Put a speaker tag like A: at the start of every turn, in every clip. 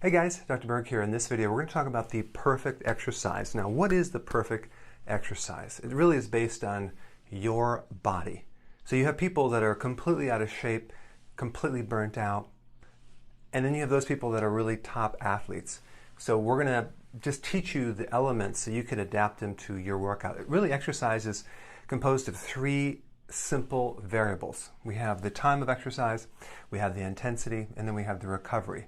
A: Hey guys, Dr. Berg here. In this video, we're going to talk about the perfect exercise. Now, what is the perfect exercise? It really is based on your body. So you have people that are completely out of shape, completely burnt out, and then you have those people that are really top athletes. So we're going to just teach you the elements so you can adapt them to your workout. It really, exercise is composed of three simple variables. We have the time of exercise, we have the intensity, and then we have the recovery.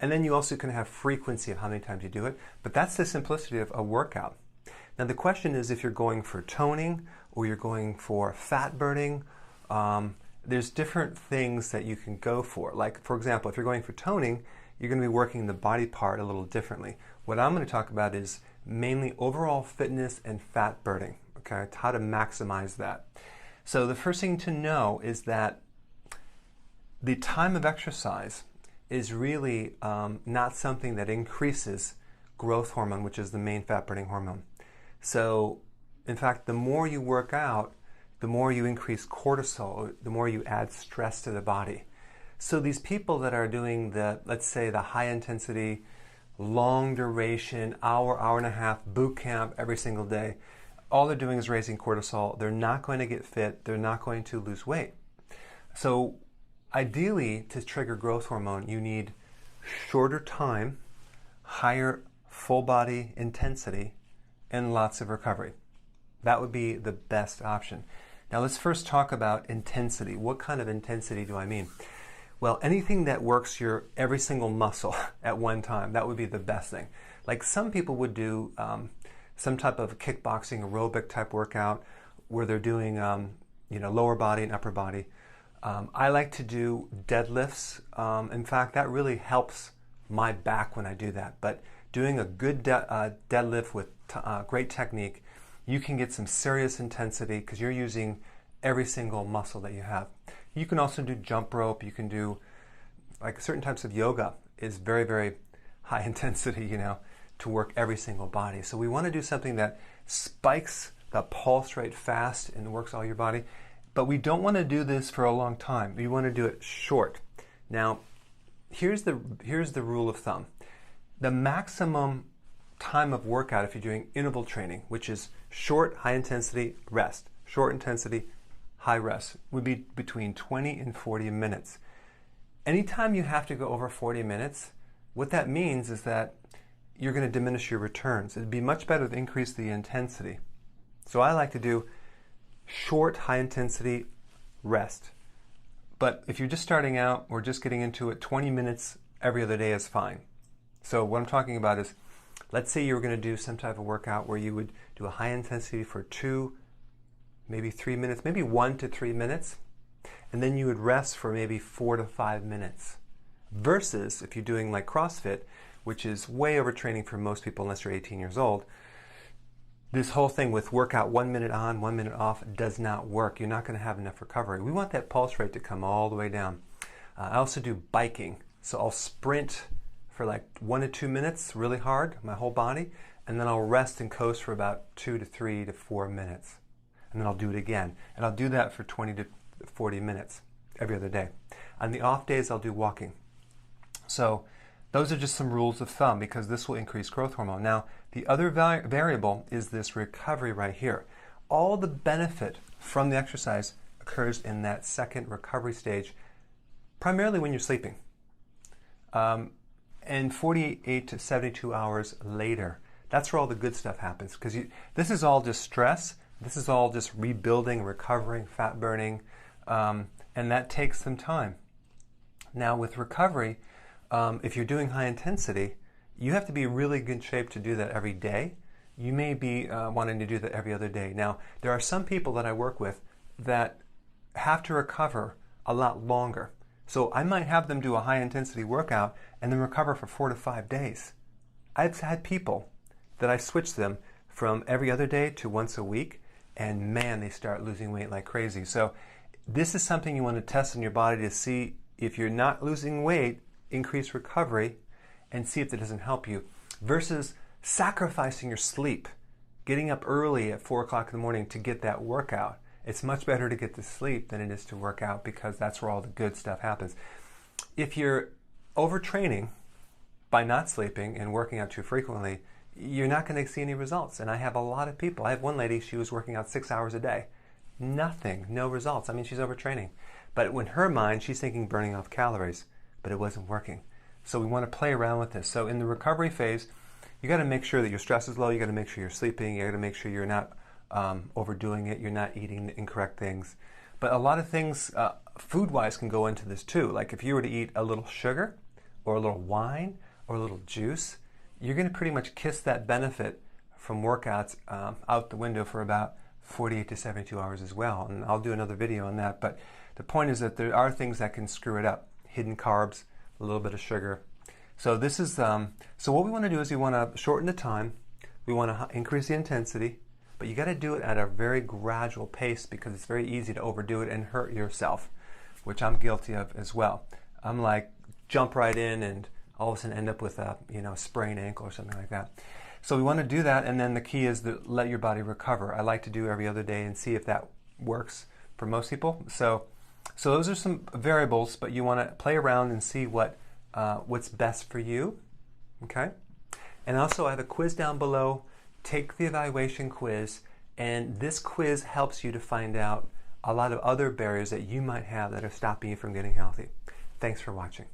A: And then you also can have frequency of how many times you do it, but that's the simplicity of a workout. Now the question is, if you're going for toning or you're going for fat burning, there's different things that you can go for. Like, for example, if you're going for toning, you're going to be working the body part a little differently. What I'm going to talk about is mainly overall fitness and fat burning, okay? It's how to maximize that. So the first thing to know is that the time of exercise is really not something that increases growth hormone, which is the main fat-burning hormone. So, in fact, the more you work out, the more you increase cortisol, the more you add stress to the body. So these people that are doing the, let's say, the high-intensity, long duration, hour and a half boot camp every single day, all they're doing is raising cortisol. They're not going to get fit. They're not going to lose weight. So ideally, to trigger growth hormone, you need shorter time, higher full body intensity, and lots of recovery. That would be the best option. Now let's first talk about intensity. What kind of intensity do I mean? Well, anything that works your every single muscle at one time, that would be the best thing. Like some people would do some type of kickboxing aerobic type workout where they're doing lower body and upper body. I like to do deadlifts. In fact, that really helps my back when I do that. But doing a good deadlift with great technique, you can get some serious intensity because you're using every single muscle that you have. You can also do jump rope. You can do, like, certain types of yoga is very, very high intensity, to work every single body. So we want to do something that spikes the pulse rate fast and works all your body. But we don't want to do this for a long time. We want to do it short. Now, here's the rule of thumb. The maximum time of workout, if you're doing interval training, which is short, high intensity, rest, short intensity, high rest, would be between 20 and 40 minutes. Anytime you have to go over 40 minutes, what that means is that you're going to diminish your returns. It'd be much better to increase the intensity. So I like to do short, high intensity, rest. But if you're just starting out or just getting into it, 20 minutes every other day is fine. So what I'm talking about is, let's say you were going to do some type of workout where you would do a high intensity for 2, maybe 3 minutes, maybe 1 to 3 minutes, and then you would rest for maybe 4 to 5 minutes. Versus if you're doing like CrossFit, which is way overtraining for most people unless you're 18 years old, this whole thing with workout 1 minute on, 1 minute off does not work. You're not going to have enough recovery. We want that pulse rate to come all the way down. I also do biking. So I'll sprint for like 1 to 2 minutes really hard, my whole body, and then I'll rest and coast for about 2 to 3 to 4 minutes. And then I'll do it again. And I'll do that for 20 to 40 minutes every other day. On the off days, I'll do walking. So those are just some rules of thumb because this will increase growth hormone. Now, the other variable is this recovery right here. All the benefit from the exercise occurs in that second recovery stage, primarily when you're sleeping. And 48 to 72 hours later, that's where all the good stuff happens. Because this is all just stress. This is all just rebuilding, recovering, fat burning, and that takes some time. Now, with recovery, if you're doing high intensity, you have to be in really good shape to do that every day. You may be wanting to do that every other day. Now, there are some people that I work with that have to recover a lot longer. So I might have them do a high intensity workout and then recover for 4 to 5 days. I've had people that I switch them from every other day to once a week, and man, they start losing weight like crazy. So this is something you want to test in your body to see if you're not losing weight, increase recovery, and see if that doesn't help you, versus sacrificing your sleep, getting up early at 4 o'clock in the morning to get that workout. It's much better to get to sleep than it is to work out because that's where all the good stuff happens. If you're overtraining by not sleeping and working out too frequently, you're not going to see any results. And I have a lot of people. I have one lady, she was working out 6 hours a day. Nothing, no results. I mean, she's overtraining. But in her mind, she's thinking burning off calories, but it wasn't working. So we want to play around with this. So in the recovery phase, you got to make sure that your stress is low. You got to make sure you're sleeping. You got to make sure you're not overdoing it. You're not eating the incorrect things. But a lot of things food-wise can go into this too. Like if you were to eat a little sugar or a little wine or a little juice, you're going to pretty much kiss that benefit from workouts out the window for about 48 to 72 hours as well. And I'll do another video on that. But the point is that there are things that can screw it up. Hidden carbs, a little bit of sugar. So this is, so what we want to do is we want to shorten the time. We want to increase the intensity. But you got to do it at a very gradual pace because it's very easy to overdo it and hurt yourself, which I'm guilty of as well. I'm like, jump right in and all of a sudden end up with a sprained ankle or something like that. So we want to do that, and then the key is to let your body recover. I like to do every other day and see if that works for most people. So those are some variables, but you want to play around and see what's best for you. Okay. And also I have a quiz down below. Take the evaluation quiz, and this quiz helps you to find out a lot of other barriers that you might have that are stopping you from getting healthy. Thanks for watching.